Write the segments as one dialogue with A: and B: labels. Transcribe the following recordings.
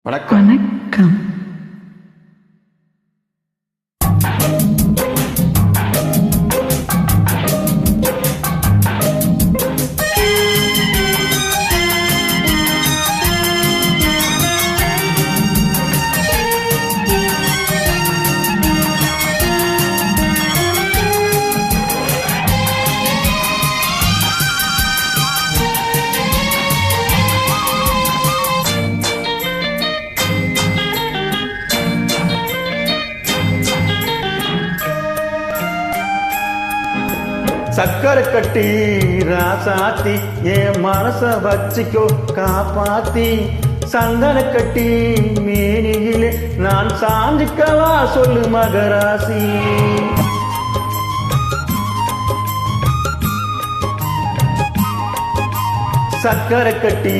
A: வணக்கம்.
B: வணக்கம்.
A: சக்கரை கட்டி ராசாத்தி என் மனச வச்சிக்கோ காப்பாத்தி, சந்தன கட்டி மேனியிலே நான் சாஞ்சிக்கவா சொல்லு மகராசி. சக்கரை கட்டி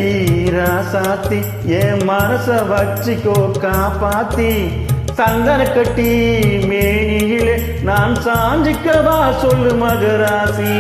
A: ராசாத்தி என் மனச வச்சிக்கோ காப்பாத்தி, சந்தன கட்டி மேனியிலே நான் சாஞ்சிக்கவா சொல்லு மகராசி.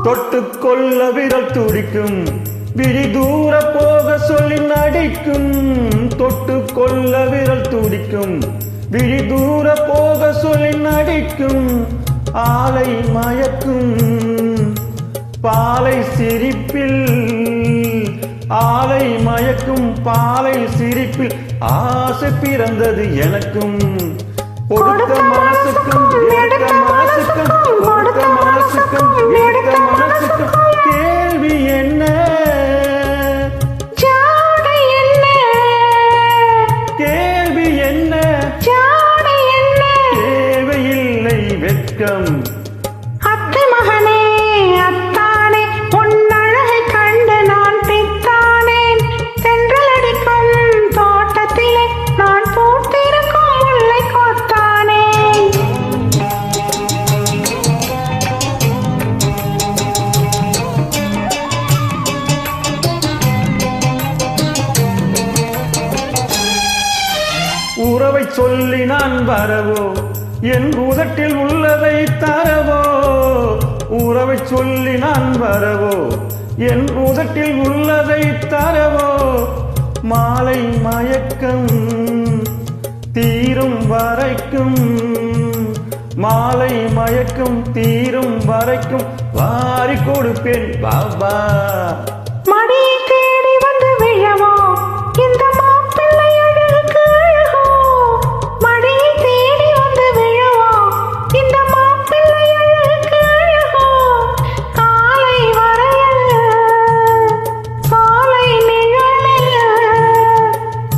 A: தொட்டுக்கொள்ள விரல் துடிக்கும், விழி தூர போக சொல்லி நடிக்கும். தொட்டுக்கொள்ள விரல் துடிக்கும், விழி தூர போக சொல்லி நடிக்கும். ஆலை மயக்கும் பாலை சிரிப்பில், ஆலை மயக்கும் பாலை சிரிப்பில் ஆசை பிறந்தது எனக்கும். கொடுத்த மனசுக்கும் எடுத்த மனசுக்கும், கொடுத்த மனசுக்கும் எடுத்த மனசுக்கும் கேள்வி என்ன, கேள்வி என்ன, தேவையில்லை வெட்கம்.
B: மகனே அத்தானே பொன்னழகை கண்டு நான் பித்தானேன். சென்றல் அடிக்கும் தோட்டத்திலே நான் பூத்திருக்கும் முல்லை கோத்தானே.
A: உறவை சொல்லி நான் வரவோ, என் உதட்டில் உள்ளதை தரவோ. உறவை சொல்லி நான் வரவோ, என் உதட்டில் உள்ளதை தரவோ. மாலை மயக்கம் தீரும் வரைக்கும், மாலை மயக்கம் தீரும் வரைக்கும் வாரி கொடுப்பேன் பாபா.
B: மடி தேடி வந்து விழவோ, இந்த மாப்பிள்ளை அழகுக்கு அழகோ. மடி தேடி வந்து விழவோ, இந்த மாப்பிள்ளை அழகுக்கு அழகோ. காலை வரையில் சாலை நிழலில்,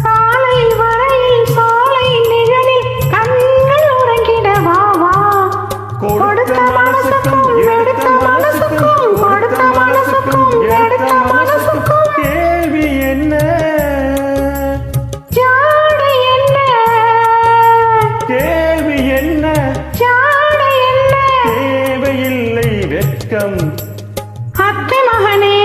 B: காலை வரையில் சாலை நிழலில் கண்கள் உறங்கிட வா வா. கொடுத்த மனசுக்கும் எடுத்த மனசுக்கும், கொடுத்த மனசுக்கும் எடுத்த மனசுக்கும்
A: கேள்வி என்ன,
B: ஜாடை என்ன,
A: கேள்வி என்ன,
B: ஜாடை என்ன,
A: தேவையில்லை வெட்கம்.
B: அத்தை மகனே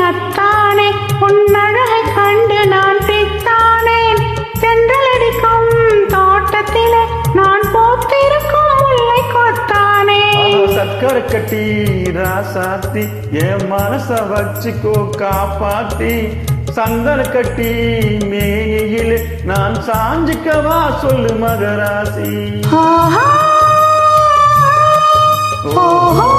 B: அத்தானே உன்னழகை கண்டு நான் பித்தானேன். சென்றல் அடிக்கும் தோட்டத்திலே நான் போத்திருக்கும் முல்லை கொத்தானே.
A: சக்கரை கட்டி ராசாத்தி என் மனச வச்சுக்கோ காப்பாத்தி, சந்தன கட்டி மேனியிலே நான் சாஞ்சிக்கவா சொல்லு மகராசி.
B: ஆஹா, ஓஹோ.